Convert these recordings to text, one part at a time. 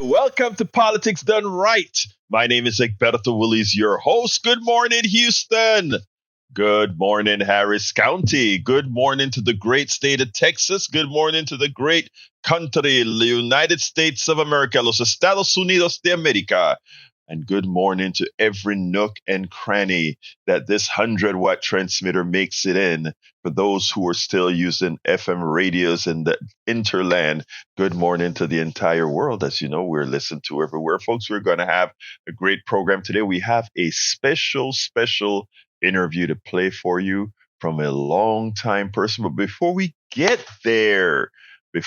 Welcome to Politics Done Right. My name is Egberto, Willies, your host. Good morning, Houston. Good morning, Harris County. Good morning to the great state of Texas. Good morning to the great country, the United States of America, los Estados Unidos de America. And good morning to every nook and cranny that this 100-watt transmitter makes it in. For those who are still using FM radios in the interland, good morning to the entire world. As you know, we're listened to everywhere. Folks, we're going to have a great program today. We have a special interview to play for you from a long-time person. But before we get there, we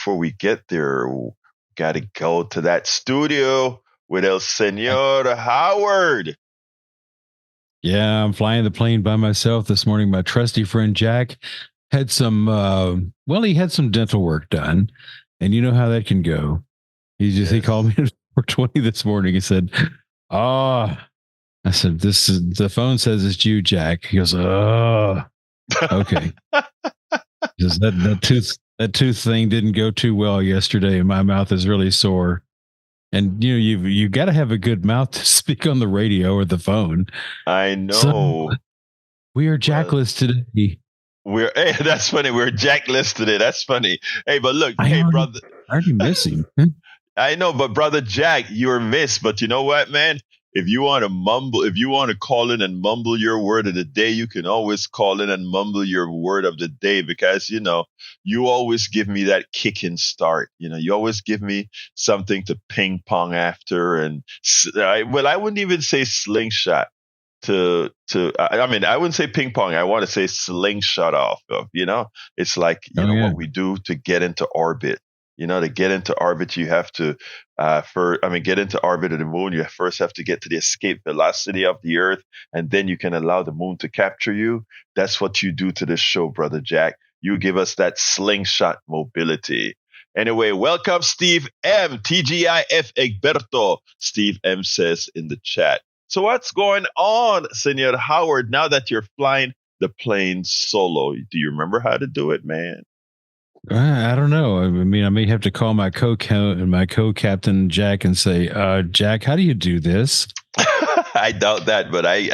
got to go to that studio with El Senor Howard. Yeah, I'm flying the plane by myself this morning. My trusty friend Jack had some, he had some dental work done, and you know how that can go. He called me at 4:20 this morning. He said, I said, the phone says it's you, Jack. He goes, okay. He says, that tooth thing didn't go too well yesterday, and my mouth is really sore. And you got to have a good mouth to speak on the radio or the phone. I know. So, we are Jackless today. That's funny. We're Jackless today. That's funny. Hey, but look, brother. Aren't you missing? I know, but brother Jack, you're missed. But you know what, man? If you want to call in and mumble your word of the day, you can always call in and mumble your word of the day because, you always give me that kicking start. You always give me something to ping pong after. And I wouldn't even say slingshot I wouldn't say ping pong. I want to say slingshot off of, it's like, what we do to get into orbit. To get into orbit, you have to, get into orbit of the moon, you first have to get to the escape velocity of the Earth, and then you can allow the moon to capture you. That's what you do to this show, Brother Jack. You give us that slingshot mobility. Anyway, welcome, Steve M. TGIF Egberto. Steve M says in the chat. So what's going on, Senor Howard, now that you're flying the plane solo? Do you remember how to do it, man? I don't know. I mean, I may have to call my co-captain Jack and say, Jack, how do you do this? I doubt that, but I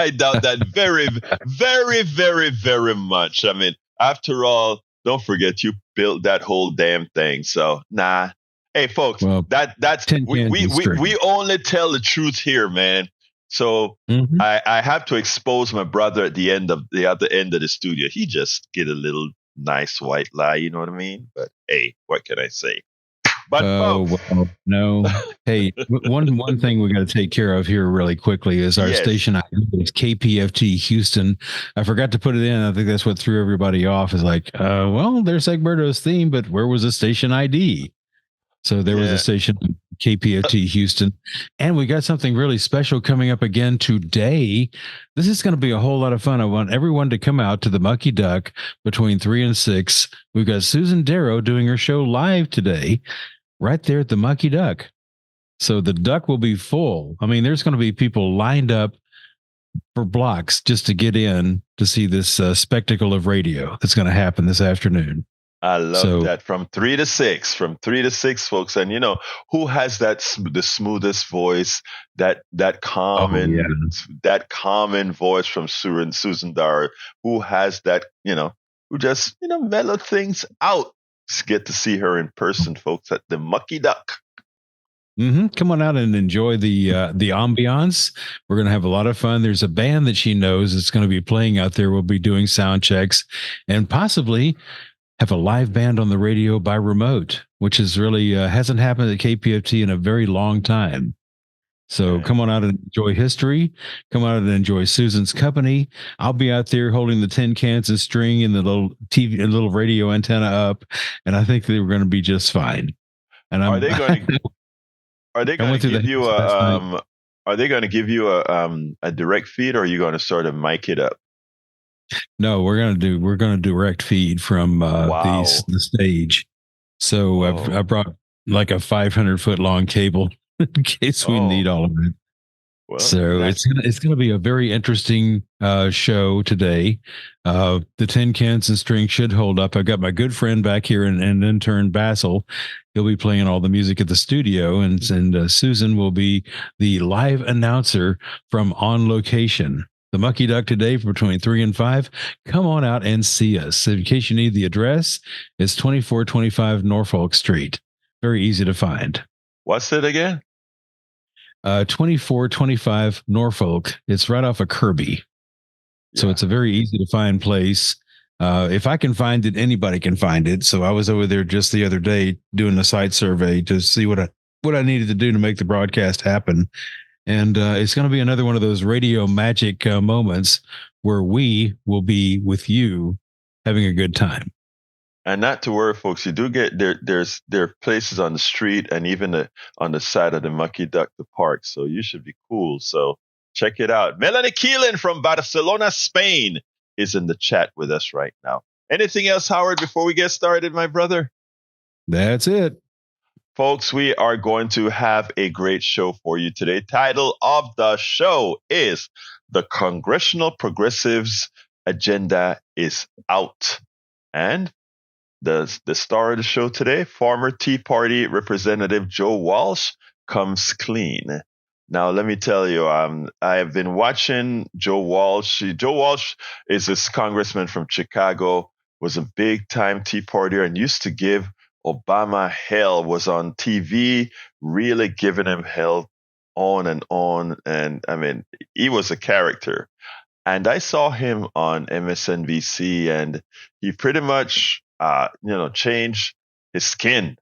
doubt that very, very, very, very much. I mean, after all, don't forget you built that whole damn thing. So, nah. Hey, folks, that's we only tell the truth here, man. So I have to expose my brother at the other end of the studio. He just get a little nice white lie, you know what I mean? But hey, what can I say? But no. Hey, one thing we got to take care of here really quickly is our station ID is KPFT Houston. I forgot to put it in. I think that's what threw everybody off. Is like, there's Egberto's theme, but where was the station ID? So there was a station KPFT Houston, and we got something really special coming up again today. This is going to be a whole lot of fun. I want everyone to come out to the Mucky Duck between 3 and 6. We've got Susan Darrow doing her show live today, right there at the Mucky Duck. So the duck will be full. I mean, there's going to be people lined up for blocks just to get in to see this spectacle of radio that's going to happen this afternoon. I love that. From 3 to 6, folks. And who has the smoothest voice, that common voice from Susan Darrow, who has that, who just, mellow things out. Just get to see her in person, folks, at the Mucky Duck. Come on out and enjoy the ambiance. We're going to have a lot of fun. There's a band that she knows that's going to be playing out there. We'll be doing sound checks and possibly have a live band on the radio by remote, which is really hasn't happened at KPFT in a very long time. So come on out and enjoy history. Come on out and enjoy Susan's company. I'll be out there holding the tin cans of string and the little TV and little radio antenna up, and I think they're going to be just fine. And are they going to give you a direct feed, or are you going to sort of mic it up? No, we're going to direct feed from the stage. So I brought like a 500-foot long cable in case we need all of it. Well, So it's gonna be a very interesting show today. The tin cans and string should hold up. I've got my good friend back here and intern Basil. He'll be playing all the music at the studio, and Susan will be the live announcer from On Location. The Mucky Duck today between 3 and 5. Come on out and see us. In case you need the address, it's 2425 Norfolk Street. Very easy to find. What's it again? 2425 Norfolk. It's right off of Kirby. So it's a very easy to find place. If I can find it, anybody can find it. So I was over there just the other day doing a site survey to see what I needed to do to make the broadcast happen. And it's going to be another one of those radio magic moments where we will be with you having a good time. And not to worry, folks, you do get there are places on the street and even on the side of the Mucky Duck, the park. So you should be cool. So check it out. Melanie Keelan from Barcelona, Spain is in the chat with us right now. Anything else, Howard, before we get started, my brother? That's it. Folks, we are going to have a great show for you today. Title of the show is The Congressional Progressives Agenda is Out. And the star of the show today, former Tea Party Representative Joe Walsh, comes clean. Now, let me tell you, I have been watching Joe Walsh. Joe Walsh is this congressman from Chicago, was a big-time Tea Partier and used to give Obama hell, was on TV, really giving him hell on and on. And, I mean, he was a character. And I saw him on MSNBC, and he pretty much change his skin.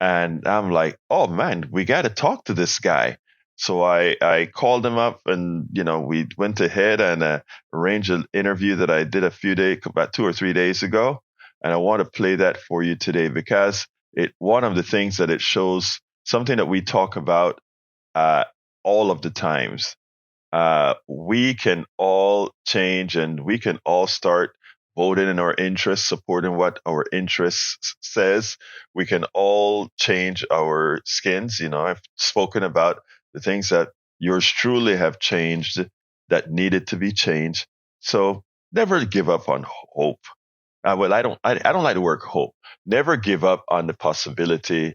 And I'm like, oh man, we got to talk to this guy. So I called him up and, we went ahead and arranged an interview that I did about 2 or 3 days ago. And I want to play that for you today because one of the things that it shows something that we talk about all of the times. We can all change and we can all start voting in our interests, supporting what our interests says. We can all change our skins. I've spoken about the things that yours truly have changed that needed to be changed. So never give up on hope. I don't like the word hope. Never give up on the possibility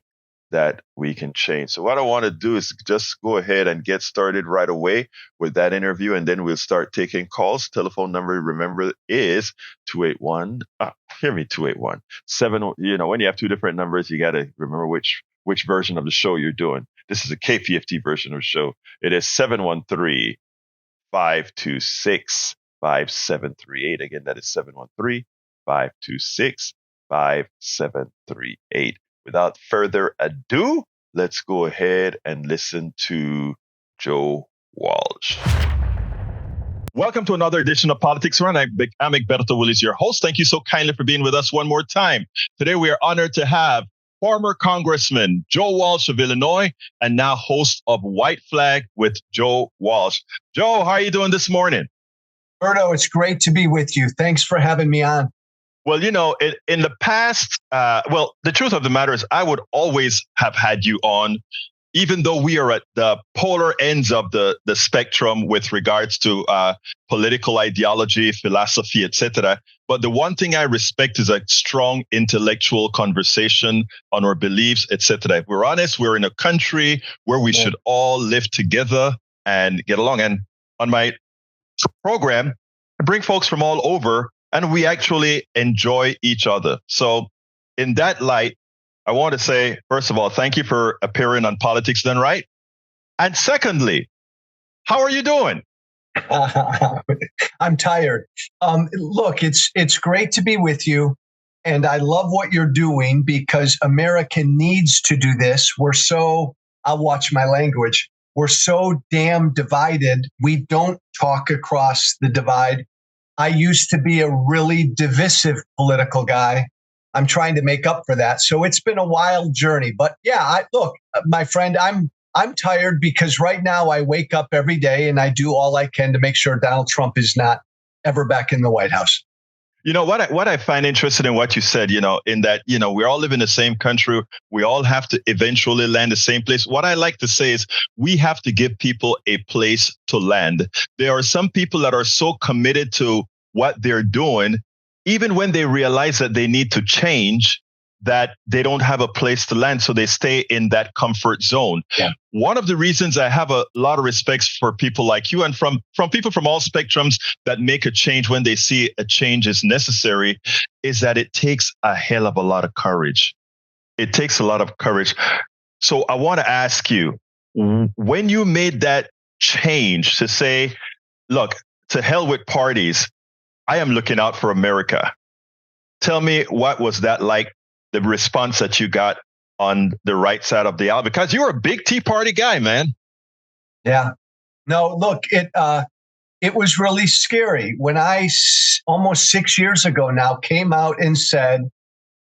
that we can change. So what I want to do is just go ahead and get started right away with that interview, and then we'll start taking calls. Telephone number, remember, is 281. 281 7. When you have two different numbers, you got to remember which version of the show you're doing. This is a KPFT version of the show. It is 713-526-5738. Again, that is 713-526-5738. Without further ado, let's go ahead and listen to Joe Walsh. Welcome to another edition of Politics Run. I'm Egberto, Willies, your host. Thank you so kindly for being with us one more time. Today, we are honored to have former Congressman Joe Walsh of Illinois and now host of White Flag with Joe Walsh. Joe, how are you doing this morning? Berto, it's great to be with you. Thanks for having me on. Well, in the past, the truth of the matter is I would always have had you on, even though we are at the polar ends of the spectrum with regards to political ideology, philosophy, etc. But the one thing I respect is a strong intellectual conversation on our beliefs, etc. If we're honest, we're in a country where we should all live together and get along. And on my program, I bring folks from all over, and we actually enjoy each other. So in that light, I want to say, first of all, thank you for appearing on Politics Done Right. And secondly, how are you doing? I'm tired. Look, it's great to be with you. And I love what you're doing because America needs to do this. I'll watch my language. We're so damn divided. We don't talk across the divide. I used to be a really divisive political guy. I'm trying to make up for that. So it's been a wild journey. But yeah, look, my friend, I'm tired because right now I wake up every day and I do all I can to make sure Donald Trump is not ever back in the White House. You know what I find interesting in what you said, in that, we all live in the same country. We all have to eventually land the same place. What I like to say is we have to give people a place to land. There are some people that are so committed to what they're doing, even when they realize that they need to change, that they don't have a place to land. So they stay in that comfort zone. Yeah. One of the reasons I have a lot of respect for people like you and from people from all spectrums that make a change when they see a change is necessary is that it takes a hell of a lot of courage. It takes a lot of courage. So I want to ask you, when you made that change to say, look, to hell with parties, I am looking out for America. Tell me, what was that like? The response that you got on the right side of the aisle, because you're a big Tea Party guy, man. Yeah. No, look, it was really scary when I almost 6 years ago now came out and said,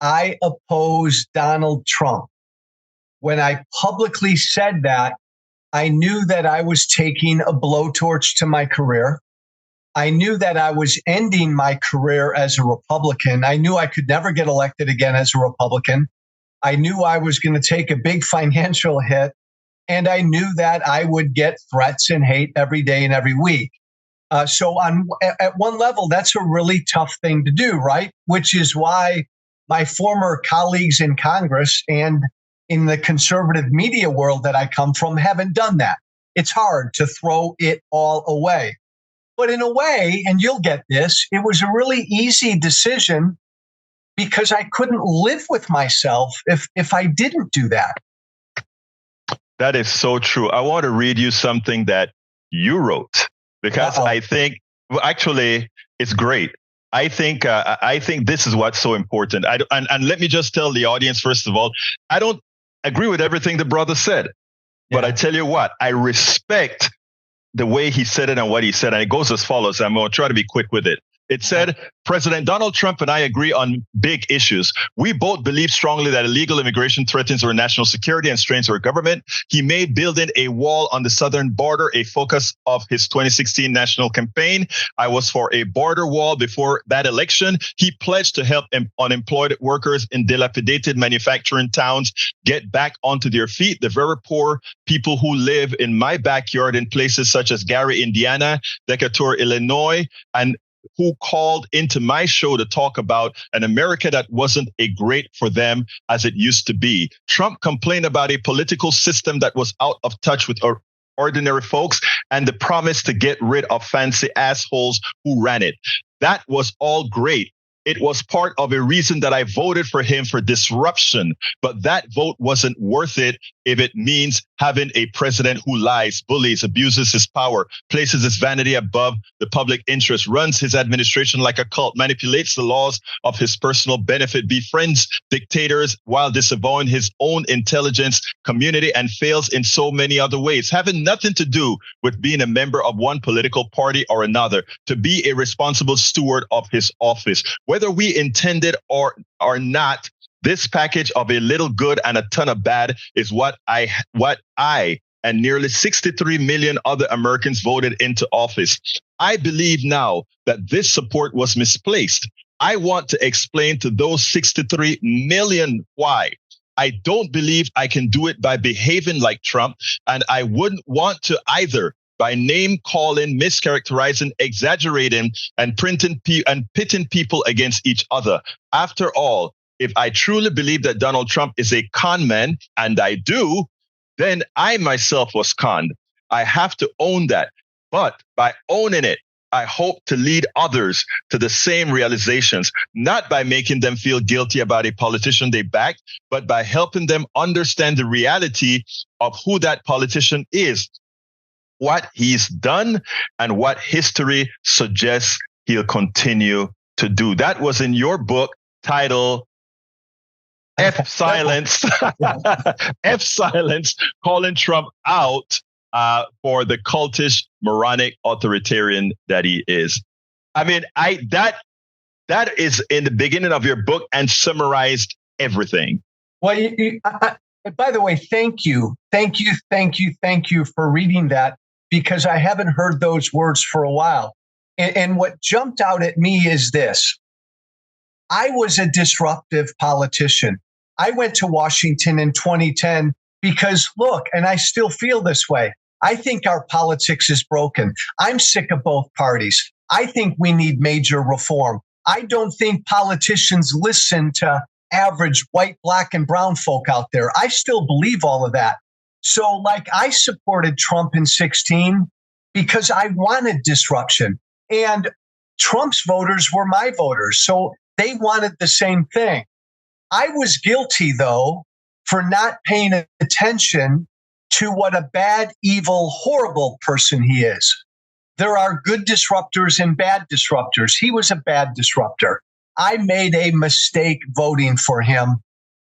I oppose Donald Trump. When I publicly said that, I knew that I was taking a blowtorch to my career. I knew that I was ending my career as a Republican. I knew I could never get elected again as a Republican. I knew I was going to take a big financial hit, and I knew that I would get threats and hate every day and every week. So at one level, that's a really tough thing to do, right? Which is why my former colleagues in Congress and in the conservative media world that I come from haven't done that. It's hard to throw it all away. But in a way, and you'll get this, it was a really easy decision because I couldn't live with myself if I didn't do that. That is so true. I want to read you something that you wrote because I think, well, actually, it's great. I think this is what's so important. And let me just tell the audience, first of all, I don't agree with everything the brother said, but I tell you what, I respect the way he said it and what he said. And it goes as follows. I'm going to try to be quick with it. It said, President Donald Trump and I agree on big issues. We both believe strongly that illegal immigration threatens our national security and strains our government. He made building a wall on the southern border a focus of his 2016 national campaign. I was for a border wall before that election. He pledged to help unemployed workers in dilapidated manufacturing towns get back onto their feet. The very poor people who live in my backyard in places such as Gary, Indiana, Decatur, Illinois, and who called into my show to talk about an America that wasn't a great for them as it used to be. Trump complained about a political system that was out of touch with ordinary folks and the promise to get rid of fancy assholes who ran it. That was all great. It was part of a reason that I voted for him for disruption, but that vote wasn't worth it if it means having a president who lies, bullies, abuses his power, places his vanity above the public interest, runs his administration like a cult, manipulates the laws of his personal benefit, befriends dictators while disavowing his own intelligence community, and fails in so many other ways, having nothing to do with being a member of one political party or another, to be a responsible steward of his office. Whether we intended or not, this package of a little good and a ton of bad is what I and nearly 63 million other Americans voted into office. I believe now that this support was misplaced. I want to explain to those 63 million why. I don't believe I can do it by behaving like Trump, and I wouldn't want to either, by name calling, mischaracterizing, exaggerating, and pitting people against each other. After all, if I truly believe that Donald Trump is a con man, and I do, then I myself was conned. I have to own that. But by owning it, I hope to lead others to the same realizations, not by making them feel guilty about a politician they backed, but by helping them understand the reality of who that politician is, what he's done, and what history suggests he'll continue to do. That was in your book titled F Silence, F Silence, calling Trump out for the cultish, moronic authoritarian that he is. I mean, that is in the beginning of your book and summarized everything. Well, by the way, thank you for reading that, because I haven't heard those words for a while. And what jumped out at me is this. I was a disruptive politician. I went to Washington in 2010 because, look, and I still feel this way. I think our politics is broken. I'm sick of both parties. I think we need major reform. I don't think politicians listen to average white, black, and brown folk out there. I still believe all of that. So, like, I supported Trump in 2016 because I wanted disruption. And Trump's voters were my voters. So they wanted the same thing. I was guilty, though, for not paying attention to what a bad, evil, horrible person he is. There are good disruptors and bad disruptors. He was a bad disruptor. I made a mistake voting for him,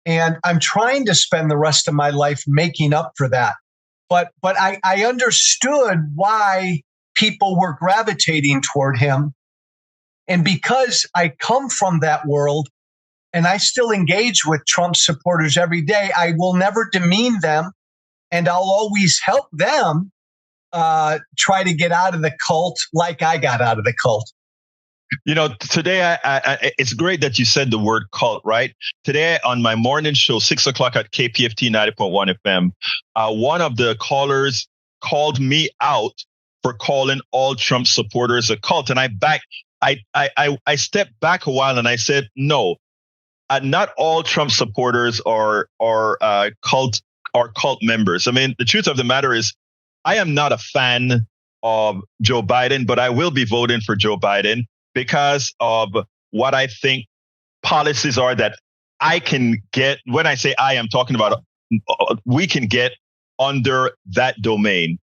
and I'm trying to spend the rest of my life making up for that. But I understood why people were gravitating toward him. And because I come from that world and I still engage with Trump supporters every day, I will never demean them, and I'll always help them try to get out of the cult like I got out of the cult. You know, today it's great that you said the word cult, right? Today on my morning show, 6 o'clock at KPFT 90.1 FM, one of the callers called me out for calling all Trump supporters a cult. And I stepped back a while and I said, no, not all Trump supporters are cult members. I mean, the truth of the matter is, I am not a fan of Joe Biden, but I will be voting for Joe Biden because of what I think policies are that I can get. When I say I am talking about, we can get under that domain.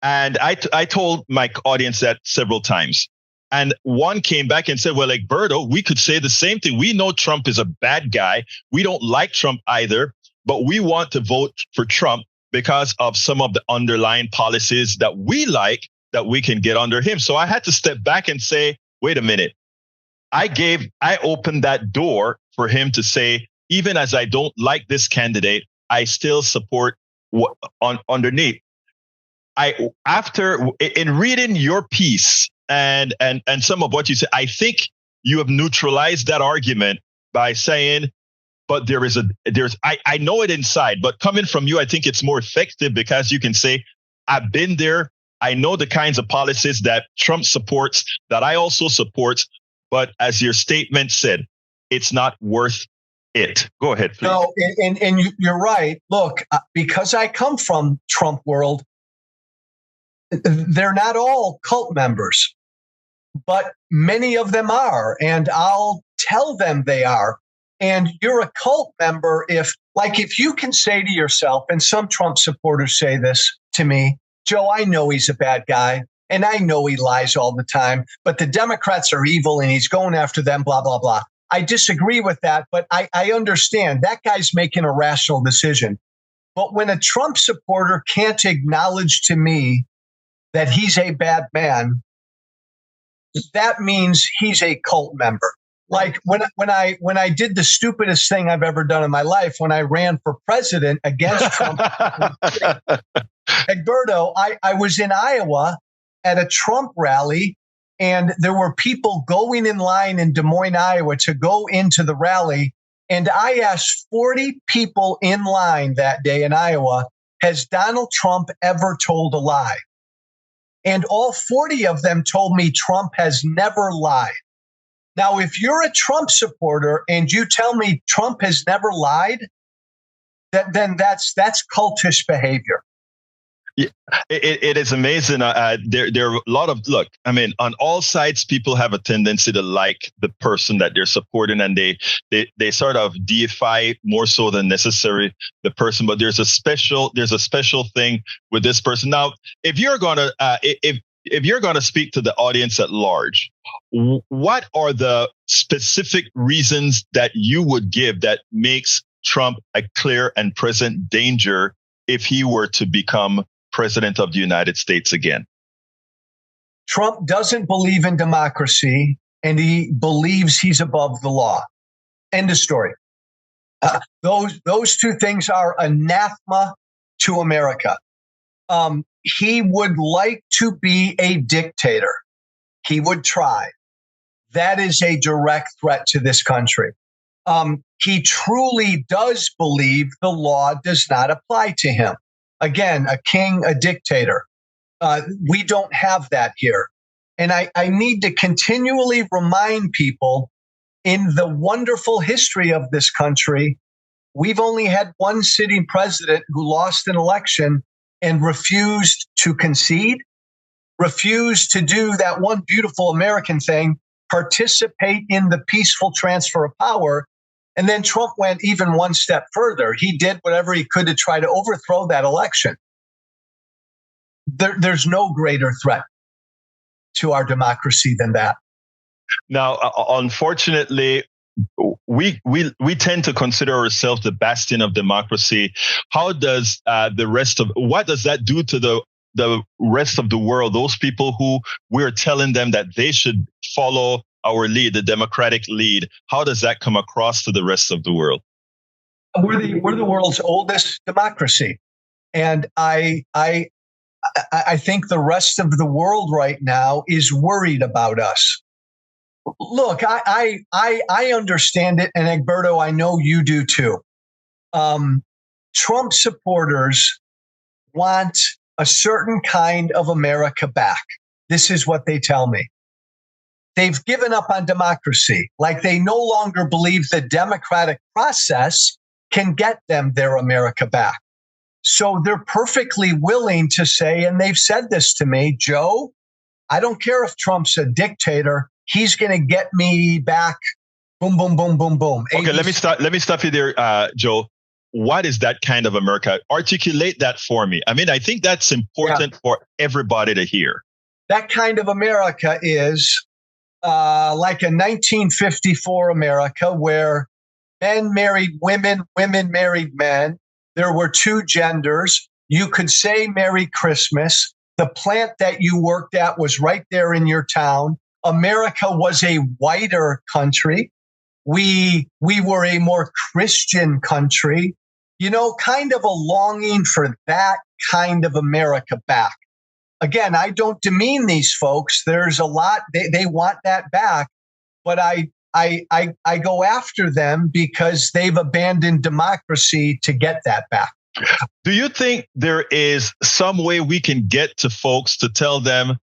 And I told my audience that several times. And one came back and said, well, Egberto, we could say the same thing. We know Trump is a bad guy. We don't like Trump either, but we want to vote for Trump because of some of the underlying policies that we like that we can get under him. So I had to step back and say, wait a minute. I opened that door for him to say, even as I don't like this candidate, I still support underneath. In reading your piece and some of what you said, I think you have neutralized that argument by saying, but I know it inside, but coming from you, I think it's more effective because you can say, I've been there. I know the kinds of policies that Trump supports, that I also support. But as your statement said, it's not worth it. Go ahead, please. No, and you're right. Look, because I come from Trump world, they're not all cult members, but many of them are. And I'll tell them they are. And you're a cult member if you can say to yourself, and some Trump supporters say this to me, Joe, I know he's a bad guy, and I know he lies all the time, but the Democrats are evil and he's going after them, blah, blah, blah. I disagree with that, but I understand that guy's making a rational decision. But when a Trump supporter can't acknowledge to me that he's a bad man, that means he's a cult member. Like when I did the stupidest thing I've ever done in my life, when I ran for president against Trump, Egberto, I was in Iowa at a Trump rally, and there were people going in line in Des Moines, Iowa to go into the rally. And I asked 40 people in line that day in Iowa, has Donald Trump ever told a lie? And all 40 of them told me Trump has never lied. Now, if you're a Trump supporter and you tell me Trump has never lied, then that's cultish behavior. Yeah, it is amazing. There are a lot of, look, I mean, on all sides, people have a tendency to like the person that they're supporting, and they sort of deify more so than necessary the person. But there's a special thing with this person. Now, if you're gonna if you're gonna speak to the audience at large, what are the specific reasons that you would give that makes Trump a clear and present danger if he were to become president of the United States again? Trump doesn't believe in democracy, and he believes he's above the law. End of story. Those two things are anathema to America. He would like to be a dictator. He would try. that is a direct threat to this country. He truly does believe the law does not apply to him. Again, a king, a dictator. We don't have that here. And I need to continually remind people, in the wonderful history of this country, we've only had one sitting president who lost an election and refused to concede, refused to do that one beautiful American thing, participate in the peaceful transfer of power. And then Trump went even one step further. He did whatever he could to try to overthrow that election. There's no greater threat to our democracy than that. Now, unfortunately, we tend to consider ourselves the bastion of democracy. How does what does that do to the rest of the world? Those people who we're telling them that they should follow our lead, the democratic lead. How does that come across to the rest of the world? We're the world's oldest democracy, and I think the rest of the world right now is worried about us. Look, I understand it, and Egberto, I know you do too. Trump supporters want a certain kind of America back. This is what they tell me. They've given up on democracy, like they no longer believe the democratic process can get them their America back. So they're perfectly willing to say, and they've said this to me, Joe, I don't care if Trump's a dictator. He's going to get me back. Boom, boom, boom, boom, boom. Okay, let me stop you there, Joe. What is that kind of America? Articulate that for me. I mean, I think that's important for everybody to hear. That kind of America is like a 1954 America where men married women, women married men. There were two genders. You could say Merry Christmas. The plant that you worked at was right there in your town. America was a whiter country. We were a more Christian country. You know, kind of a longing for that kind of America back. Again, I don't demean these folks. There's a lot, they want that back, but I go after them because they've abandoned democracy to get that back. Do you think there is some way we can get to folks to tell them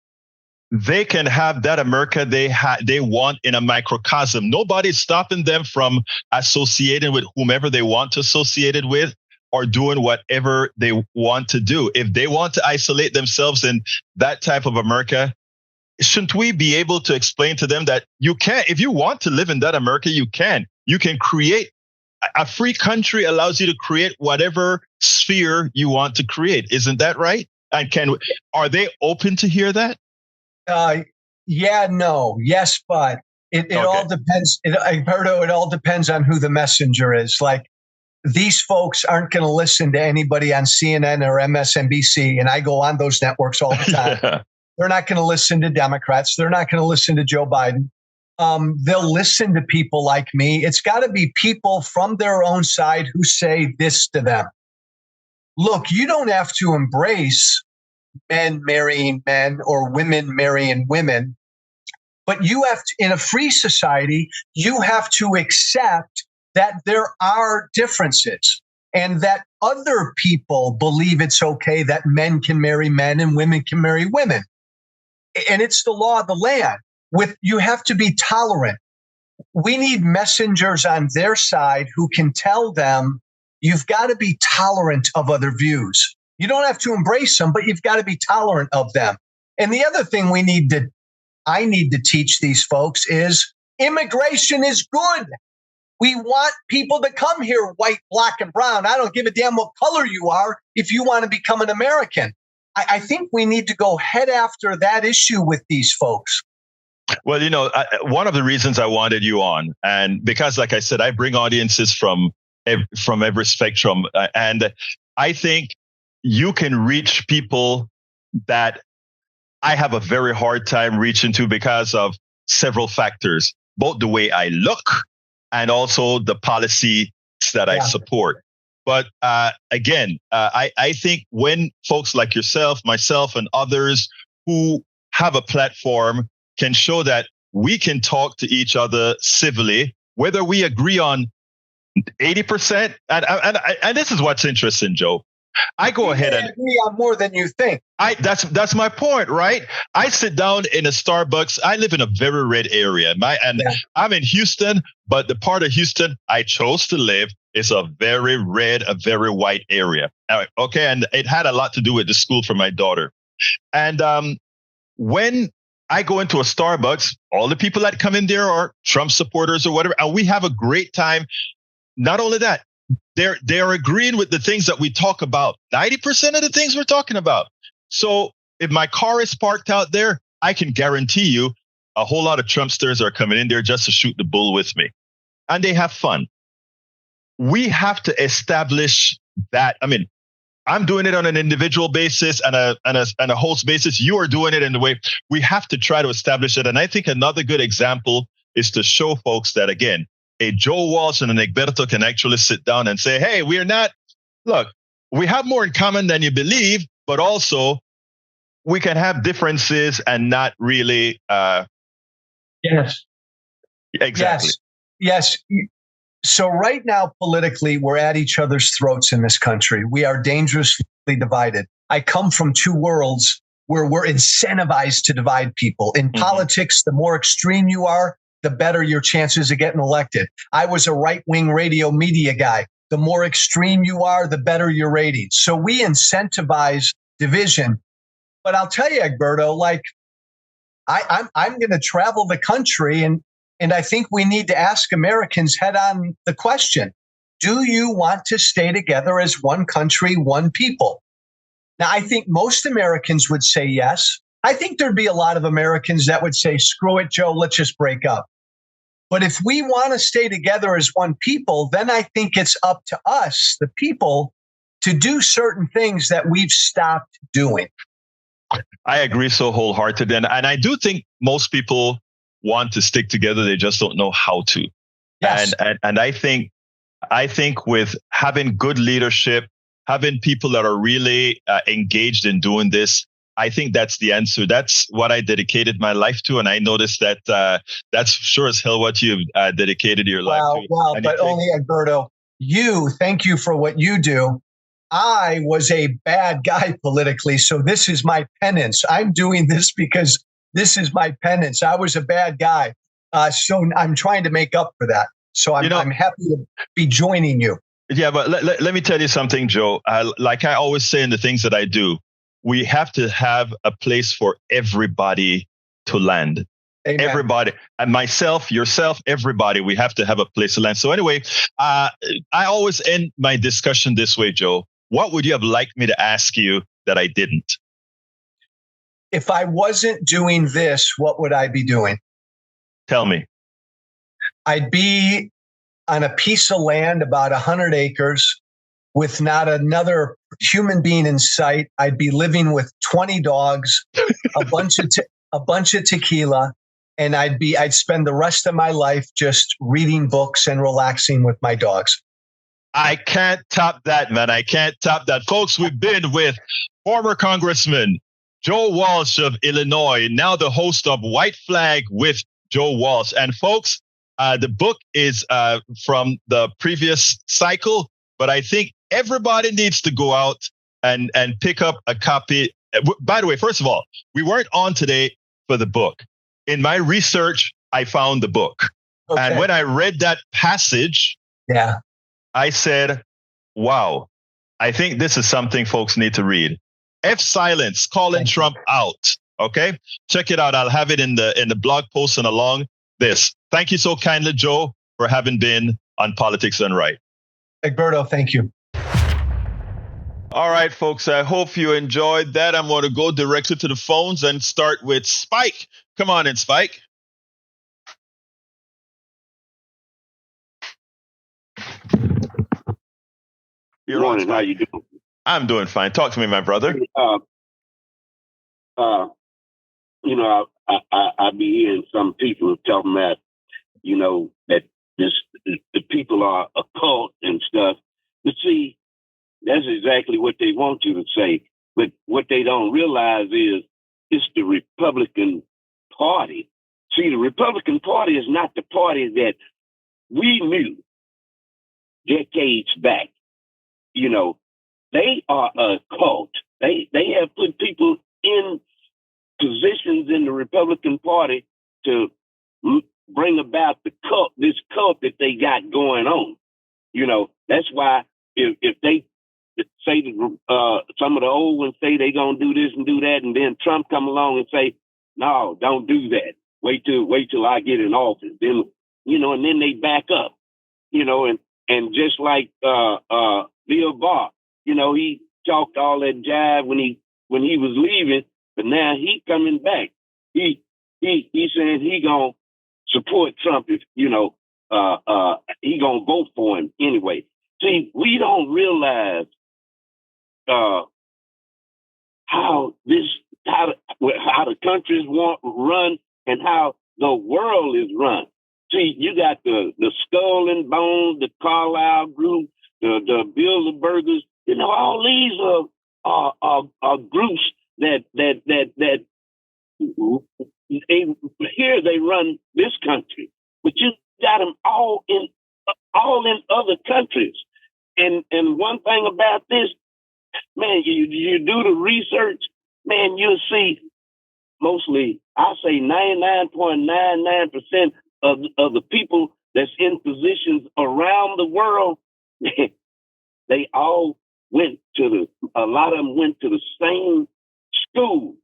they can have that America they want in a microcosm? Nobody's stopping them from associating with whomever they want to associate it with or doing whatever they want to do. If they want to isolate themselves in that type of America, shouldn't we be able to explain to them that you can, if you want to live in that America, you can create a free country allows you to create whatever sphere you want to create. Isn't that right? And are they open to hear that? Yeah, no, yes, but it all depends. Egberto, it all depends on who the messenger is. Like, these folks aren't going to listen to anybody on CNN or MSNBC, and I go on those networks all the time. They're not going to listen to Democrats. They're not going to listen to Joe Biden. They'll listen to people like me. It's got to be people from their own side who say this to them. Look, you don't have to embrace men marrying men or women marrying women, but you have to, in a free society, you have to accept that there are differences and that other people believe it's okay that men can marry men and women can marry women. And it's the law of the land. You have to be tolerant. We need messengers on their side who can tell them, you've got to be tolerant of other views. You don't have to embrace them, but you've got to be tolerant of them. And the other thing I need to teach these folks is immigration is good. We want people to come here, white, black, and brown. I don't give a damn what color you are if you want to become an American. I think we need to go head after that issue with these folks. Well, one of the reasons I wanted you on, and because, like I said, I bring audiences from every spectrum, and I think you can reach people that I have a very hard time reaching to because of several factors, both the way I look and also the policies that I support. But again, I think when folks like yourself, myself, and others who have a platform can show that we can talk to each other civilly, whether we agree on 80%. And this is what's interesting, Joe. I go ahead and agree on more than you think. That's my point, right? I sit down in a Starbucks. I live in a very red area. I'm in Houston, but the part of Houston I chose to live is a very red, a very white area. Okay, and it had a lot to do with the school for my daughter. And when I go into a Starbucks, all the people that come in there are Trump supporters or whatever, and we have a great time. Not only that, they're agreeing with the things that we talk about. 90% of the things we're talking about. So if my car is parked out there, I can guarantee you a whole lot of Trumpsters are coming in there just to shoot the bull with me. And they have fun. We have to establish that. I mean, I'm doing it on an individual basis and a host basis. You are doing it in the way we have to try to establish it. And I think another good example is to show folks that, again, a Joe Walsh and an Egberto can actually sit down and say, hey, we have more in common than you believe, but also we can have differences and not really. Yes. Exactly. Yes. So right now, politically, we're at each other's throats in this country. We are dangerously divided. I come from two worlds where we're incentivized to divide people. In politics, the more extreme you are, the better your chances of getting elected. I was a right-wing radio media guy. The more extreme you are, the better your ratings. So we incentivize division. But I'll tell you, Egberto, like I'm going to travel the country, and I think we need to ask Americans head on the question: do you want to stay together as one country, one people? Now, I think most Americans would say yes. I think there'd be a lot of Americans that would say, screw it, Joe, let's just break up. But if we want to stay together as one people, then I think it's up to us, the people, to do certain things that we've stopped doing. I agree so wholeheartedly. And I do think most people want to stick together. They just don't know how to. Yes. And I think with having good leadership, having people that are really engaged in doing this, I think that's the answer. That's what I dedicated my life to. And I noticed that that's sure as hell what you've dedicated your life to. Wow. But only, Egberto, thank you for what you do. I was a bad guy politically, so this is my penance. I'm doing this because this is my penance. I was a bad guy. So I'm trying to make up for that. So I'm happy to be joining you. Yeah, but let me tell you something, Joe. Like I always say in the things that I do, we have to have a place for everybody to land. Amen. Everybody, and myself, yourself, everybody, we have to have a place to land. So anyway, I always end my discussion this way, Joe. What would you have liked me to ask you that I didn't? If I wasn't doing this, what would I be doing? Tell me. I'd be on a piece of land about 100 acres with not another human being in sight. I'd be living with 20 dogs, a bunch of tequila, and I'd spend the rest of my life just reading books and relaxing with my dogs. I can't top that, man. I can't top that. Folks, we've been with former Congressman Joe Walsh of Illinois, now the host of White Flag with Joe Walsh. And folks, the book is from the previous cycle, but I think everybody needs to go out and pick up a copy. By the way, first of all, we weren't on today for the book. In my research, I found the book. Okay. And when I read that passage, I said, wow, I think this is something folks need to read. F Silence, calling Trump out. Okay, check it out. I'll have it in the blog post and along this. Thank you so kindly, Joe, for having been on Politics Done Right. Egberto, thank you. All right, folks, I hope you enjoyed that. I'm going to go directly to the phones and start with Spike. Come on in, Spike. Good morning. How you doing? I'm doing fine. Talk to me, my brother. I be hearing some people talking about, that the people are a cult and stuff. But see, that's exactly what they want you to say. But what they don't realize is it's the Republican Party See, the Republican Party is not the party that we knew decades back. You know, they are a cult. They have put people in positions in the Republican Party to bring about this cult that they got going on. You know, that's why if they say some of the old ones say they gonna do this and do that, and then Trump come along and say, no, don't do that. Wait till I get in office. Then, you know, and then they back up. You know, and just like Bill Barr, you know, he talked all that jive when he was leaving, but now he coming back. He saying he gonna support Trump if, you know, he gonna vote for him anyway. See, we don't realize how the countries run and how the world is run. See, you got the Skull and Bones, the Carlisle Group, the Bilderbergers. You know, all these are groups that they run this country, but you got them all in other countries. And one thing about this, man, you do the research, man, you'll see mostly, I say 99.99% of the people that's in positions around the world, they all a lot of them went to the same schools.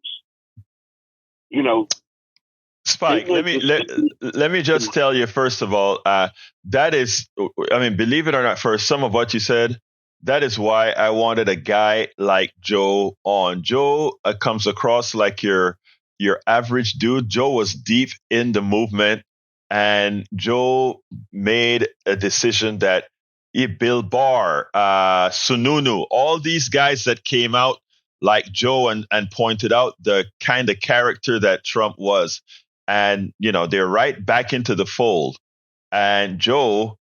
You know, Spike, let me just tell you, first of all, that is, I mean, believe it or not, for some of what you said, that is why I wanted a guy like Joe on. Joe comes across like your average dude. Joe was deep in the movement, and Joe made a decision that Bill Barr, Sununu, all these guys that came out like Joe and pointed out the kind of character that Trump was. And, you know, they're right back into the fold. And Joe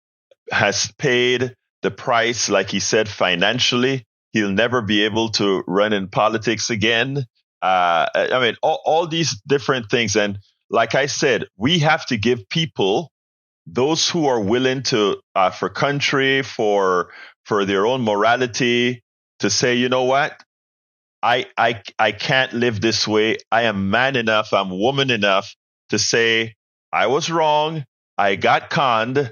has paid the price, like he said, financially. He'll never be able to run in politics again. I mean, all these different things. And like I said, we have to give people, those who are willing to, for country, for their own morality, to say, you know what? I can't live this way. I am man enough. I'm woman enough to say I was wrong. I got conned,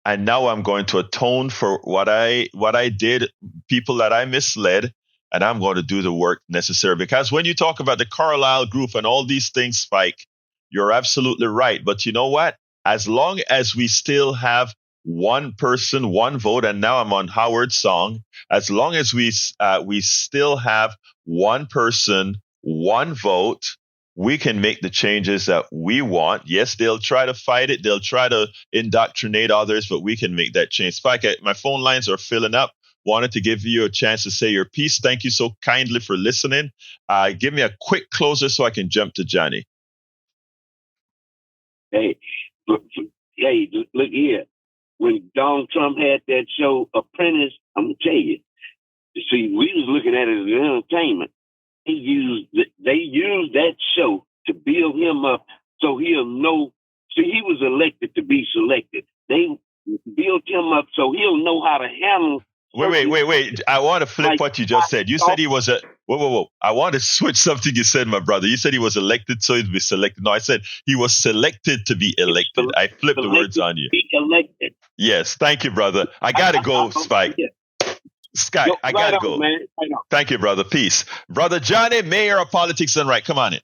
and now I'm going to atone for what I did, people that I misled, and I'm going to do the work necessary. Because when you talk about the Carlisle Group and all these things, Spike, you're absolutely right. But you know what? As long as we still have one person, one vote, and now I'm on Howard's song, as long as we still have one person, one vote, we can make the changes that we want. Yes, they'll try to fight it. They'll try to indoctrinate others, but we can make that change. Spike, my phone lines are filling up. Wanted to give you a chance to say your piece. Thank you so kindly for listening. Give me a quick closer so I can jump to Johnny. Hey, look here. When Donald Trump had that show, Apprentice, I'm going to tell you. See, we was looking at it as entertainment. They used that show to build him up so he'll know. See, he was elected to be selected. They built him up so he'll know how to handle. Wait. I want to flip what you just said. You said he was whoa. I want to switch something you said, my brother. You said he was elected so he'd be selected. No, I said he was selected to be elected. I flipped the words on you. Be elected. Yes, thank you, brother. I gotta go, Spike. Scott, I gotta go. Man. Thank you, brother. Peace. Brother Johnny, Mayor of Politics and Right. Come on in.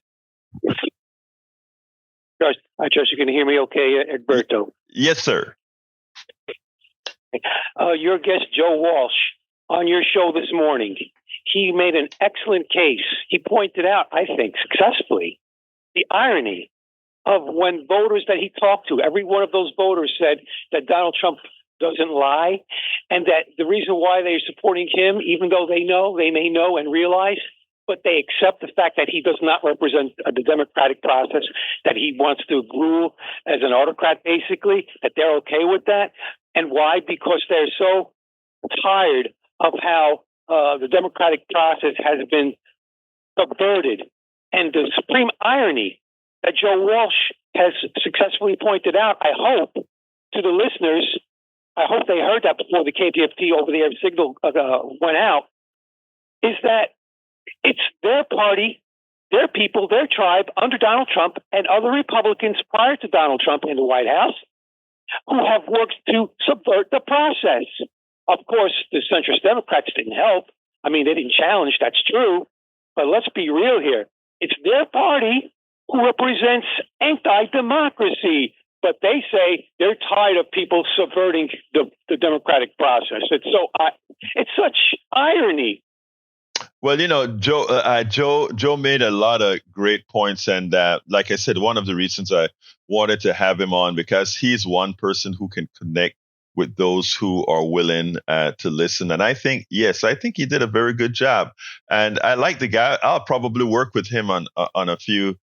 I trust you can hear me okay, Egberto. Yes, sir. Your guest, Joe Walsh, on your show this morning, he made an excellent case. He pointed out, I think, successfully, the irony of when voters that he talked to, every one of those voters said that Donald Trump doesn't lie, and that the reason why they're supporting him, even though they may know and realize, but they accept the fact that he does not represent the democratic process, that he wants to rule as an autocrat, basically, that they're okay with that. And why? Because they're so tired of how the democratic process has been subverted. And the supreme irony that Joe Walsh has successfully pointed out, I hope, to the listeners, I hope they heard that before the KPFT over the air signal went out, is that it's their party, their people, their tribe under Donald Trump and other Republicans prior to Donald Trump in the White House who have worked to subvert the process. Of course, the centrist Democrats didn't help. I mean, they didn't challenge, that's true. But let's be real here. It's their party who represents anti-democracy. But they say they're tired of people subverting the democratic process. It's such irony. Well, Joe made a lot of great points, and like I said, one of the reasons I wanted to have him on because he's one person who can connect with those who are willing to listen. And I think he did a very good job. And I like the guy. I'll probably work with him on a few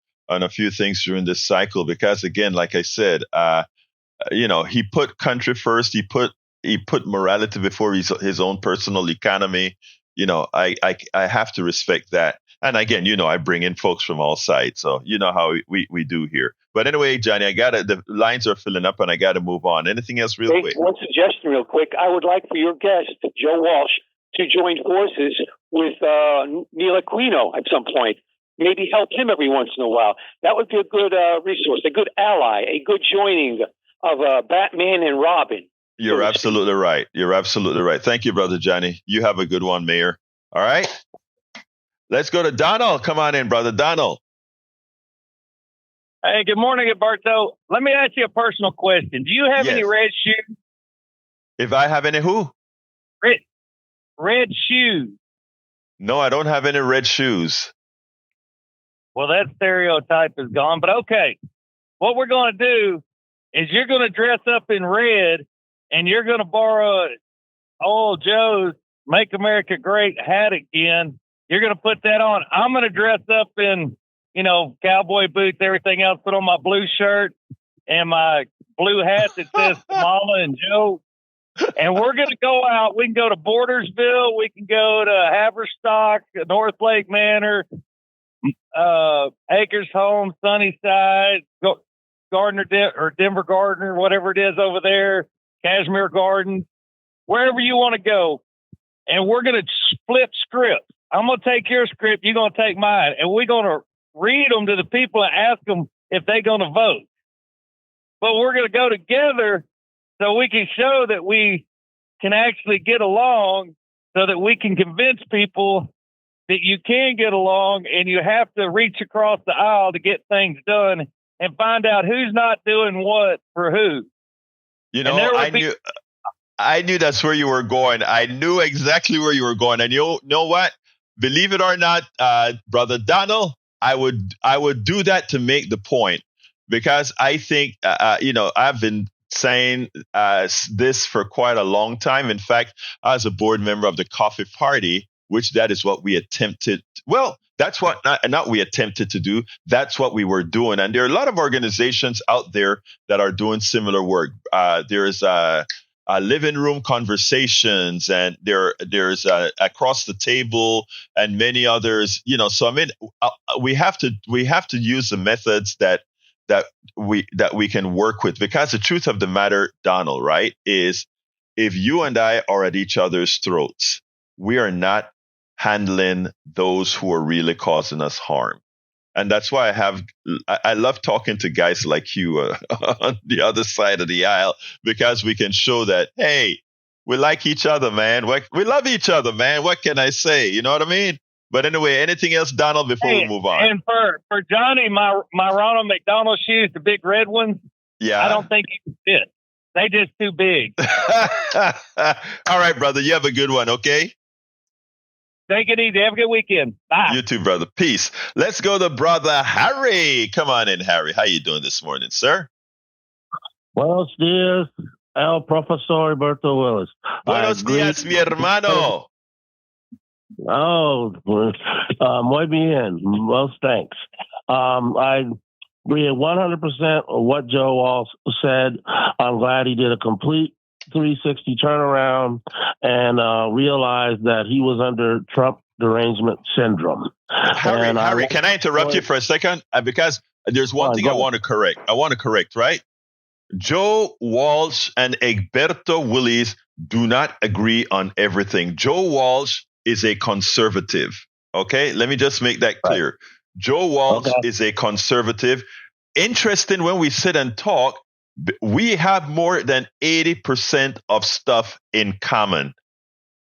things during this cycle because, again, like I said, he put country first. He put morality before his own personal economy. I have to respect that. And again, I bring in folks from all sides. So you know how we do here. But anyway, Johnny, the lines are filling up and I got to move on. Anything else real quick? One suggestion real quick. I would like for your guest, Joe Walsh, to join forces with Neil Aquino at some point. Maybe help him every once in a while. That would be a good resource, a good ally, a good joining of Batman and Robin. You're absolutely right. You're absolutely right. Thank you, Brother Johnny. You have a good one, Mayor. All right. Let's go to Donald. Come on in, Brother Donald. Hey, good morning, Egberto. Let me ask you a personal question. Do you have any red shoes? If I have any who? Red shoes. No, I don't have any red shoes. Well, that stereotype is gone, but okay. What we're going to do is you're going to dress up in red and you're going to borrow old Joe's Make America Great hat again. You're going to put that on. I'm going to dress up in, cowboy boots, everything else, put on my blue shirt and my blue hat that says Kamala and Joe. And we're going to go out. We can go to Bordersville. We can go to Haverstock, North Lake Manor, Acres Home, Sunnyside, Gardner or Denver Gardner, whatever it is over there, Cashmere Gardens, wherever you want to go. And we're going to split scripts. I'm going to take your script. You're going to take mine. And we're going to read them to the people and ask them if they're going to vote. But we're going to go together so we can show that we can actually get along so that we can convince people that you can get along and you have to reach across the aisle to get things done and find out who's not doing what for who. I knew that's where you were going. I knew exactly where you were going. And you know what? Believe it or not, Brother Donald, I would do that to make the point because I think, I've been saying this for quite a long time. In fact, I was a board member of the Coffee Party, which that is what we attempted. Well, that's what not we attempted to do. That's what we were doing. And there are a lot of organizations out there that are doing similar work. There is living room conversations, and there's across the table, and many others. So I mean, we have to use the methods that we can work with, because the truth of the matter, Donald, right, is if you and I are at each other's throats, we are not handling those who are really causing us harm. And that's why I love talking to guys like you on the other side of the aisle, because we can show that, hey, we like each other, man. We love each other, man. What can I say? You know what I mean? But anyway, anything else, Donald, before we move on? And for Johnny, my Ronald McDonald shoes, the big red ones, yeah, I don't think you can fit. They just too big. All right, brother. You have a good one, okay? Take it easy. Have a good weekend. Bye. You too, brother. Peace. Let's go to Brother Harry. Come on in, Harry. How you doing this morning, sir? Buenos dias, el profesor Egberto Willis. Buenos dias, mi hermano. Oh, muy bien. Most thanks. I agree 100% of what Joe Walsh said. I'm glad he did a complete 360 turnaround and realized that he was under Trump derangement syndrome. Harry, can I interrupt you for a second? Because there's one thing I want to correct. Right? Joe Walsh and Egberto Willies do not agree on everything. Joe Walsh is a conservative. Okay, let me just make that clear. Right. Joe Walsh is a conservative. Interesting, when we sit and talk, we have more than 80% of stuff in common.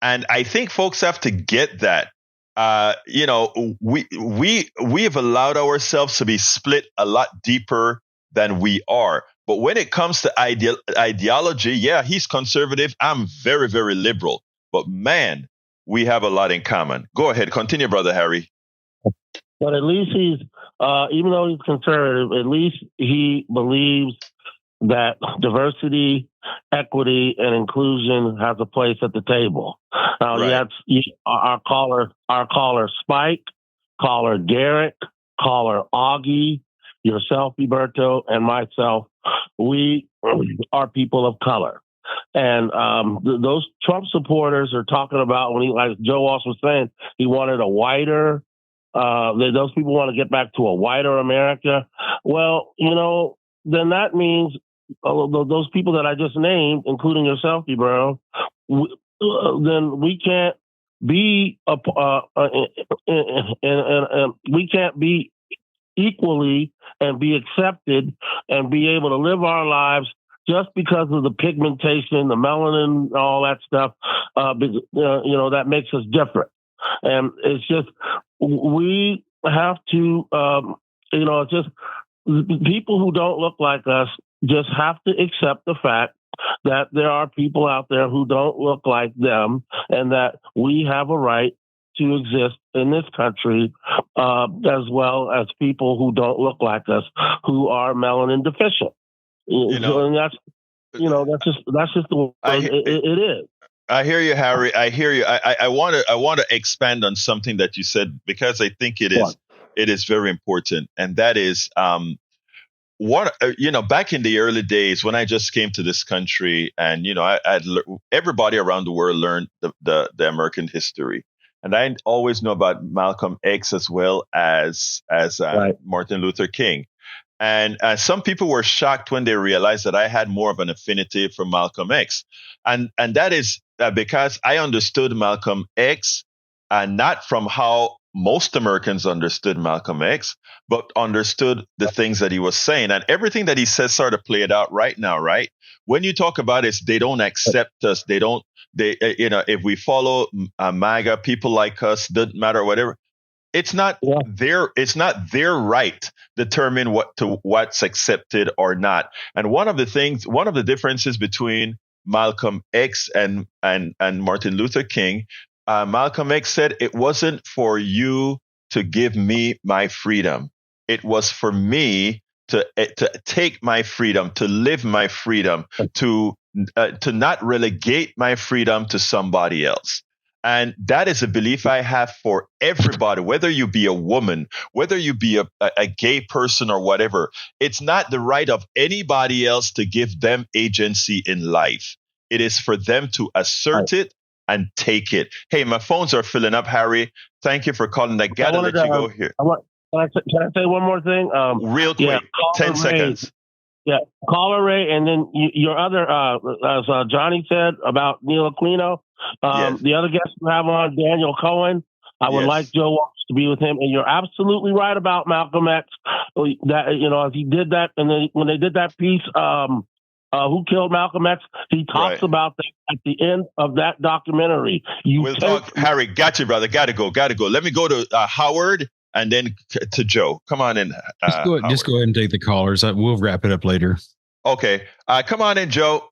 And I think folks have to get that. We have allowed ourselves to be split a lot deeper than we are. But when it comes to ideology, yeah, he's conservative. I'm very, very liberal. But man, we have a lot in common. Go ahead. Continue, Brother Harry. But at least he's, even though he's conservative, at least he believes that diversity, equity, and inclusion has a place at the table. Right. Our caller Spike, caller Derek, caller Augie, yourself, Egberto, and myself. We are people of color. And those Trump supporters are talking about, when like Joe Walsh was saying, he wanted a whiter, those people want to get back to a whiter America. Well, then that means those people that I just named, including yourself, Egberto, then we can't be we can't be equally and be accepted and be able to live our lives just because of the pigmentation, the melanin, all that stuff. That makes us different. And it's just, we have to, it's just people who don't look like us just have to accept the fact that there are people out there who don't look like them, and that we have a right to exist in this country, as well as people who don't look like us, who are melanin deficient. And that's just the way it is. I hear you, Harry. I hear you. I want to expand on something that you said, because I think it is very important, and that is back in the early days when I just came to this country, and everybody around the world learned the American history, and I always know about Malcolm X as well as Martin Luther King. And some people were shocked when they realized that I had more of an affinity for Malcolm X. And that is because I understood Malcolm X, not from how most Americans understood Malcolm X, but understood the things that he was saying. And everything that he says sort of played out right now, right? When you talk about it, they don't accept us. If we follow MAGA, people like us, doesn't matter, whatever. It's not their right to determine what's accepted or not. And one of the differences between Malcolm X and Martin Luther King, Malcolm X said, it wasn't for you to give me my freedom. It was for me to take my freedom, to live my freedom, to not relegate my freedom to somebody else. And that is a belief I have for everybody, whether you be a woman, whether you be a gay person or whatever. It's not the right of anybody else to give them agency in life. It is for them to assert it and take it. Hey, my phones are filling up, Harry. Thank you for calling. I got to let you go here. Can I say one more thing? Real quick, 10 seconds. Yeah, caller Ray, and then your other, as Johnny said about Neil Aquino, the other guest you have on, Daniel Cohen, I would like Joe Walsh to be with him. And you're absolutely right about Malcolm X. That, as he did that, and then when they did that piece, Who Killed Malcolm X, he talks about that at the end of that documentary. We'll talk, Harry. Got you, brother. Got to go. Let me go to Howard. And then to Joe. Come on in. Just go ahead and take the callers. We'll wrap it up later. Okay. Come on in, Joe.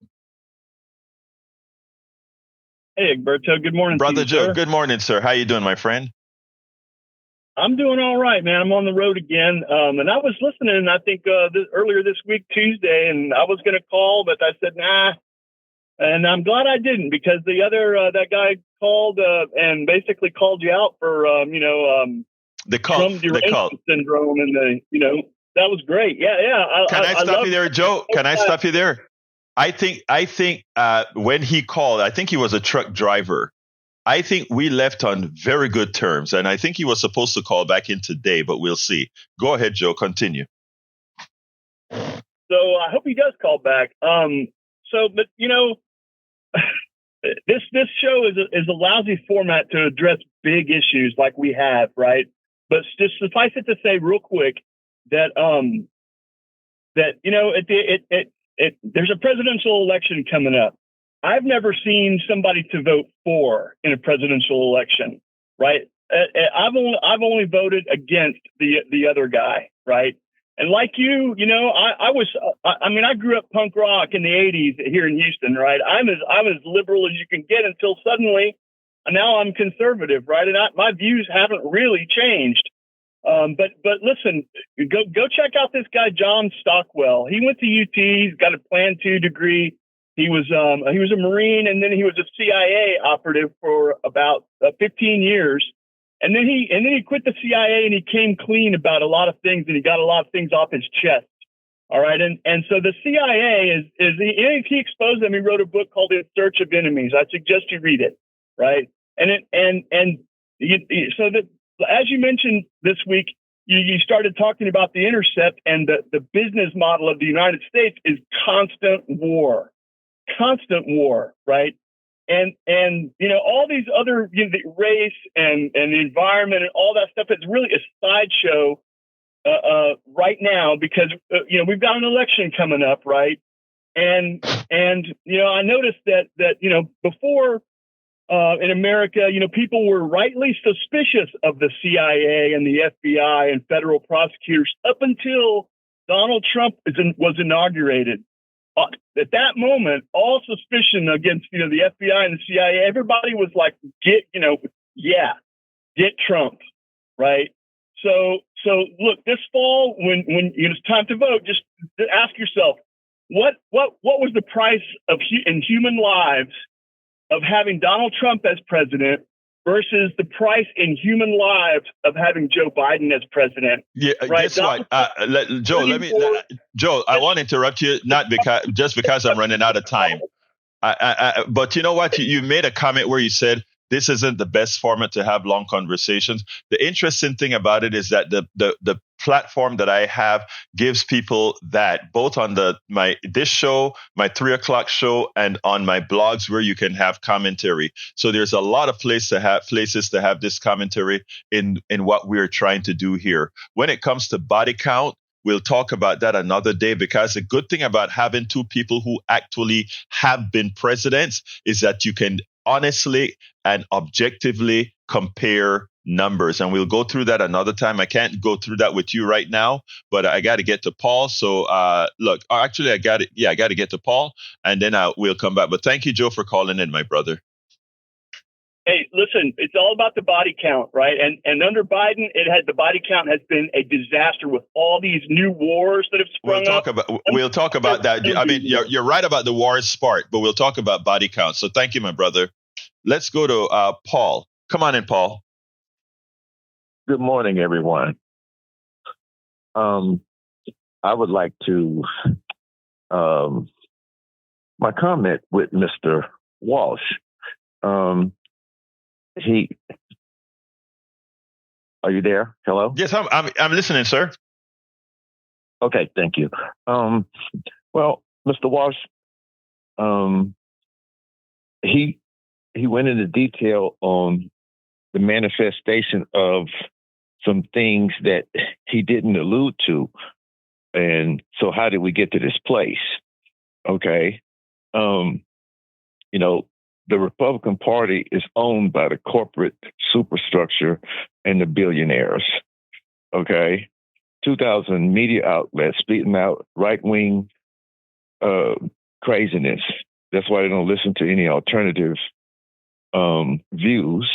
Hey, Egberto. Good morning, brother Joe. Sir. Good morning, sir. How you doing, my friend? I'm doing all right, man. I'm on the road again, and I was listening. I think earlier this week, Tuesday, and I was going to call, but I said nah. And I'm glad I didn't, because the other that guy called and basically called you out for the cult syndrome, and that was great. Yeah. Can I stop you there, Joe? Can I stop you there? I think when he called, I think he was a truck driver. I think we left on very good terms, and I think he was supposed to call back in today, but we'll see. Go ahead, Joe. Continue. So I hope he does call back. But this show is a lousy format to address big issues like we have, right? But just suffice it to say real quick that there's a presidential election coming up. I've never seen somebody to vote for in a presidential election, right? I've only voted against the other guy, right? And like you, I grew up punk rock in the '80s here in Houston, right? I'm as liberal as you can get until suddenly, now I'm conservative, right? And my views haven't really changed. But listen, go check out this guy John Stockwell. He went to UT. He's got a Plan 2 degree. He was a Marine, and then he was a CIA operative for about 15 years. And then he quit the CIA, and he came clean about a lot of things, and he got a lot of things off his chest. All right, and so the CIA he exposed them. He wrote a book called In Search of Enemies. I suggest you read it, right? So that, as you mentioned this week, you started talking about the Intercept, and the business model of the United States is constant war, right? And all these other, the race and the environment and all that stuff, it's really a sideshow right now because we've got an election coming up, right? And I noticed that before in America, people were rightly suspicious of the CIA and the FBI and federal prosecutors up until Donald Trump was inaugurated. At that moment, all suspicion against the FBI and the CIA, everybody was like, get Trump, right? So look, this fall when it's time to vote, just ask yourself, what was the price in human lives of having Donald Trump as president versus the price in human lives of having Joe Biden as president? Yeah, right? Guess what? Joe, I want to interrupt you, not because I'm running out of time. But you know what? You made a comment where you said this isn't the best format to have long conversations. The interesting thing about it is that the platform that I have gives people that both on this show, my 3:00 show, and on my blogs where you can have commentary. So there's a lot of places to have this commentary in what we're trying to do here. When it comes to body count, we'll talk about that another day, because the good thing about having two people who actually have been presidents is that you can honestly and objectively compare numbers. And we'll go through that another time. I can't go through that with you right now, but I got to get to Paul. So I got to get to Paul, and then we'll come back. But thank you, Joe, for calling in, my brother. Hey, listen, it's all about the body count, right? And under Biden, the body count has been a disaster with all these new wars that have sprung up. We'll talk about that. I mean, you're right about the wars part, but we'll talk about body count. So thank you, my brother. Let's go to Paul. Come on in, Paul. Good morning, everyone. I would like to my comment with Mr. Walsh. Are you there? Hello? Yes, I'm listening, sir. Okay, thank you. Well, Mr. Walsh, he went into detail on the manifestation of some things that he didn't allude to. And so how did we get to this place? Okay. The Republican Party is owned by the corporate superstructure and the billionaires. Okay. 2,000 media outlets spitting out right-wing craziness. That's why they don't listen to any alternative views.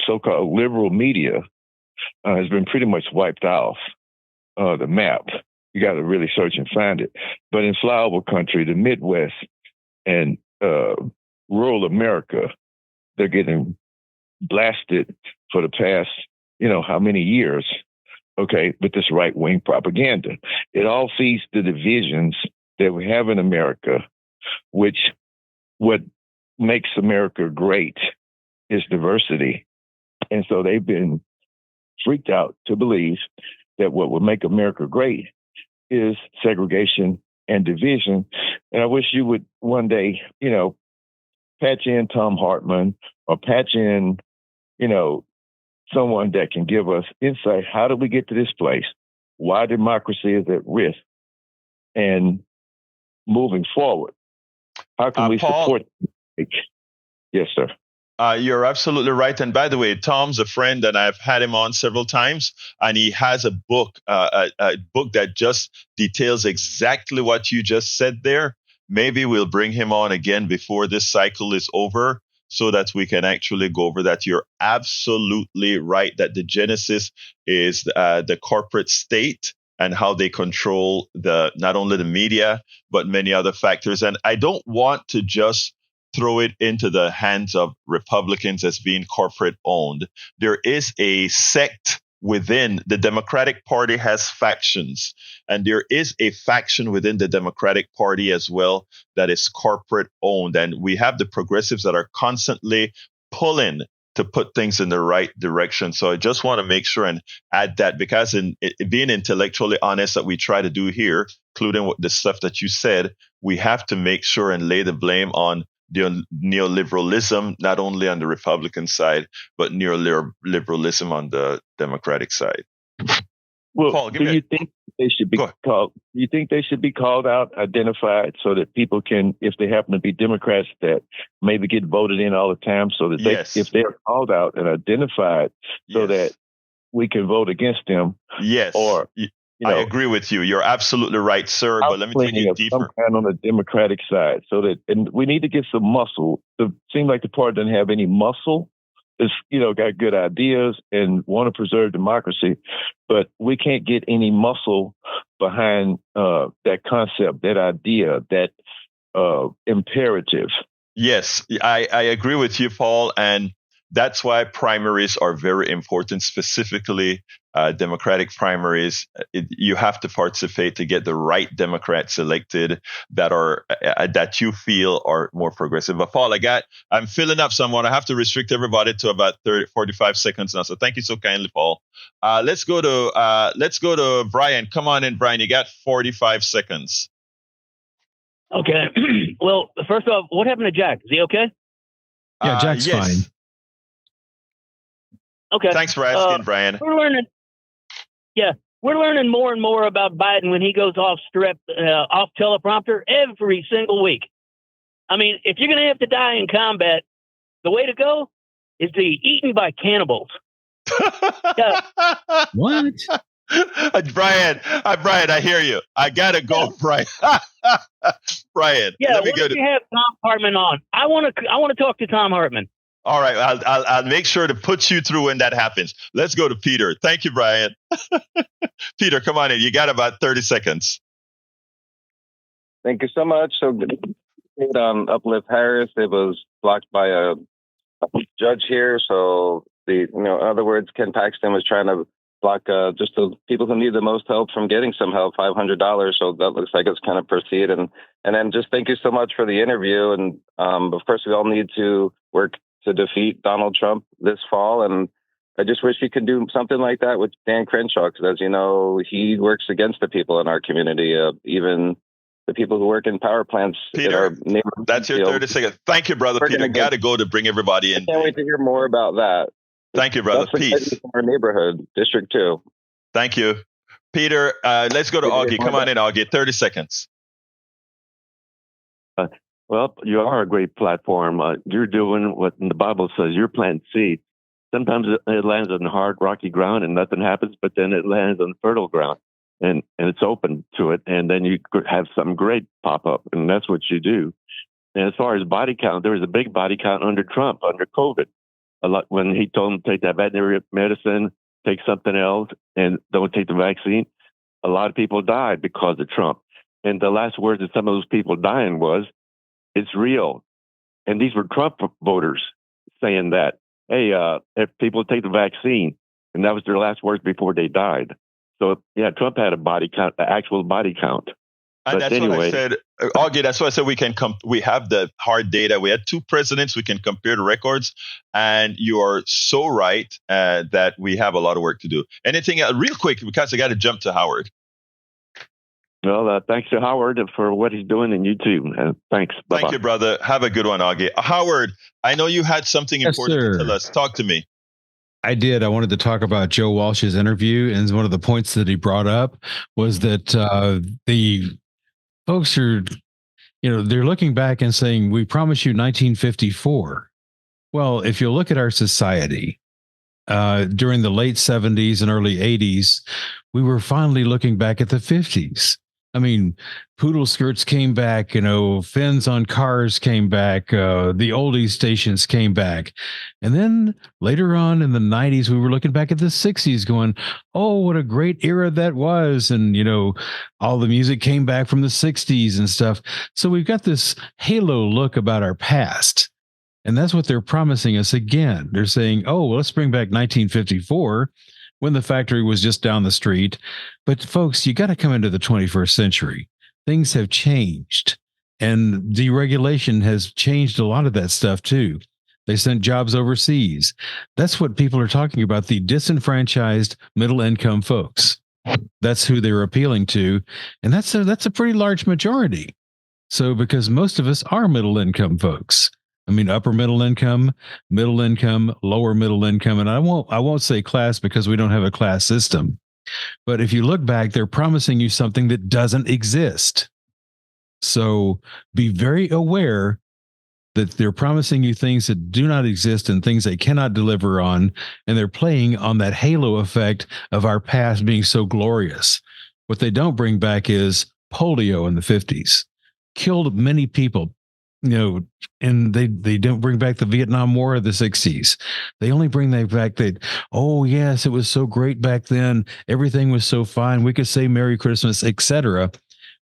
So-called liberal media has been pretty much wiped off the map. You got to really search and find it. But in flyover country, the Midwest and rural America, they're getting blasted for the past, how many years, okay, with this right-wing propaganda. It all feeds the divisions that we have in America, which what makes America great is diversity. And so they've been freaked out to believe that what would make America great is segregation and division. And I wish you would one day, patch in Tom Hartman or patch in, someone that can give us insight. How did we get to this place? Why democracy is at risk? And moving forward, how can we Paul, support? Yes, sir. You're absolutely right. And by the way, Tom's a friend, and I've had him on several times. And he has a book that just details exactly what you just said there. Maybe we'll bring him on again before this cycle is over, so that we can actually go over that. You're absolutely right that the genesis is the corporate state and how they control not only the media, but many other factors. And I don't want to just throw it into the hands of Republicans as being corporate owned. There is a sect within the Democratic Party has factions, and there is a faction within the Democratic Party as well that is corporate owned. And we have the progressives that are constantly pulling to put things in the right direction. So I just want to make sure and add that, because in being intellectually honest that we try to do here, including the stuff that you said, we have to make sure and lay the blame on the neoliberalism, not only on the Republican side, but neoliberalism on the Democratic side. Well, Paul, do you think they should be called? Do you think they should be called out, identified, so that people can, if they happen to be Democrats that maybe get voted in all the time, so that if they're called out and identified, so that we can vote against them? Yes. Or I agree with you. You're absolutely right, sir. But let me take it deeper. Some kind on the Democratic side, so that, and we need to get some muscle. It seems like the party doesn't have any muscle. It's, got good ideas and want to preserve democracy, but we can't get any muscle behind that concept, that idea, that imperative. Yes, I agree with you, Paul. And that's why primaries are very important, specifically Democratic primaries. You have to participate to get the right Democrats elected that you feel are more progressive. But Paul, I'm filling up, so I'm going to have to restrict everybody to about 45 seconds now. So thank you so kindly, Paul. Let's go to Brian. Come on in, Brian. You got 45 seconds. Okay. Well, first off, what happened to Jack? Is he okay? Yeah, Jack's fine. Okay. Thanks for asking, Brian. We're learning more and more about Biden when he goes off teleprompter every single week. I mean, if you're going to have to die in combat, the way to go is to be eaten by cannibals. What? Brian, I hear you. I gotta go, Brian. Brian, let me go. You have Tom Hartman on. I want to talk to Tom Hartman. All right, I'll make sure to put you through when that happens. Let's go to Peter. Thank you, Brian. Peter, come on in. You got about 30 seconds. Thank you so much. So, on Uplift Harris, it was blocked by a judge here. So, in other words, Ken Paxton was trying to block just the people who need the most help from getting some help, $500. So that looks like it's kind of proceed. And then just thank you so much for the interview. And of course, we all need to work to defeat Donald Trump this fall. And I just wish we could do something like that with Dan Crenshaw, because as you know, he works against the people in our community, even the people who work in power plants. Peter, that's your 30 seconds. Thank you, brother. Peter, got to go to bring everybody in. I can't wait to hear more about that. Thank you, brother. Peace. Our neighborhood, District 2. Thank you. Peter, let's go to Augie. Come on in, Augie. 30 seconds. Well, you are a great platform. You're doing what the Bible says. You're planting seeds. Sometimes it lands on hard, rocky ground and nothing happens, but then it lands on fertile ground and it's open to it. And then you have something great pop up. And that's what you do. And as far as body count, there was a big body count under Trump, under COVID. A lot when he told them to take that veterinary medicine, take something else, and don't take the vaccine. A lot of people died because of Trump. And the last words of some of those people dying was, "It's real." And these were Trump voters saying that, hey, if people take the vaccine, and that was their last words before they died. So, yeah, Trump had a body count, an actual body count. And But that's anyway, what I said, Augie. That's why I said we have the hard data. We had two presidents. We can compare the records, and you are so right that we have a lot of work to do. Anything real quick because I got to jump to Howard. well, thanks to Howard for what he's doing, and you too. Thanks. Bye-bye. Thank you, brother. Have a good one, Augie. Howard, I know you had something Yes, important to sir. tell us. Talk to me. I did. I wanted to talk about Joe Walsh's interview, and one of the points that he brought up was that the folks are, they're looking back and saying, "We promised you 1954." Well, if you look at our society during the late 70s and early 80s, we were finally looking back at the 50s. I mean, poodle skirts came back, fins on cars came back, the oldies stations came back. And then later on in the 90s, we were looking back at the 60s going, oh, what a great era that was. And, all the music came back from the 60s and stuff. So we've got this halo look about our past. And that's what they're promising us again. They're saying, oh, well, let's bring back 1954 when the factory was just down the street. But folks, you got to come into the 21st century. Things have changed, and deregulation has changed a lot of that stuff too. They sent jobs overseas. That's what people are talking about, the disenfranchised middle income folks. That's who they're appealing to. And that's a pretty large majority. So because most of us are middle income folks. I mean, upper middle income, lower middle income. And I won't say class because we don't have a class system. But if you look back, they're promising you something that doesn't exist. So be very aware that they're promising you things that do not exist and things they cannot deliver on. And they're playing on that halo effect of our past being so glorious. What they don't bring back is polio in the 50s, killed many people. And they don't bring back the Vietnam War of the 60s. They only bring that back that, oh, yes, it was so great back then. Everything was so fine. We could say Merry Christmas, etc.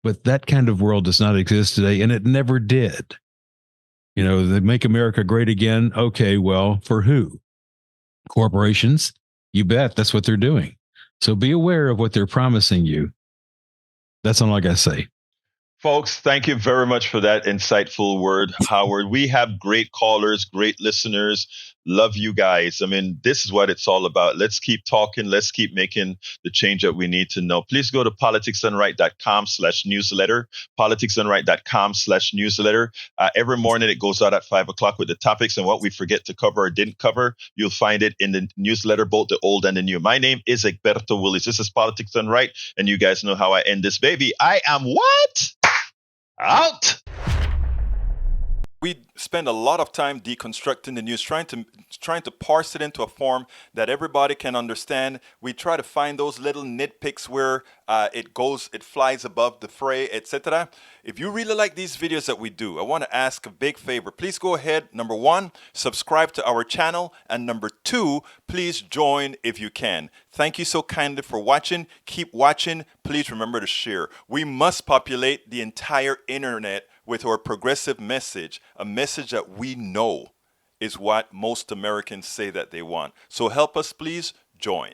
But that kind of world does not exist today, and it never did. They make America great again. Okay, well, for who? Corporations? You bet. That's what they're doing. So be aware of what they're promising you. That's all I got to say. Folks, thank you very much for that insightful word, Howard. We have great callers, great listeners. Love you guys. I mean, this is what it's all about. Let's keep talking. Let's keep making the change that we need to know. Please go to politicsdoneright.com/newsletter, politicsdoneright.com/newsletter. Every morning it goes out at 5:00 with the topics and what we forget to cover or didn't cover. You'll find it in the newsletter, both the old and the new. My name is Egberto Willies. This is Politics Done Right, and you guys know how I end this baby. I am what? Out. We spend a lot of time deconstructing the news, trying to parse it into a form that everybody can understand. We try to find those little nitpicks where it flies above the fray, etc. If you really like these videos that we do, I want to ask a big favor. Please go ahead. Number 1, subscribe to our channel. And number 2, please join if you can. Thank you so kindly for watching. Keep watching. Please remember to share. We must populate the entire internet with our progressive message, a message that we know is what most Americans say that they want. So help us, please join.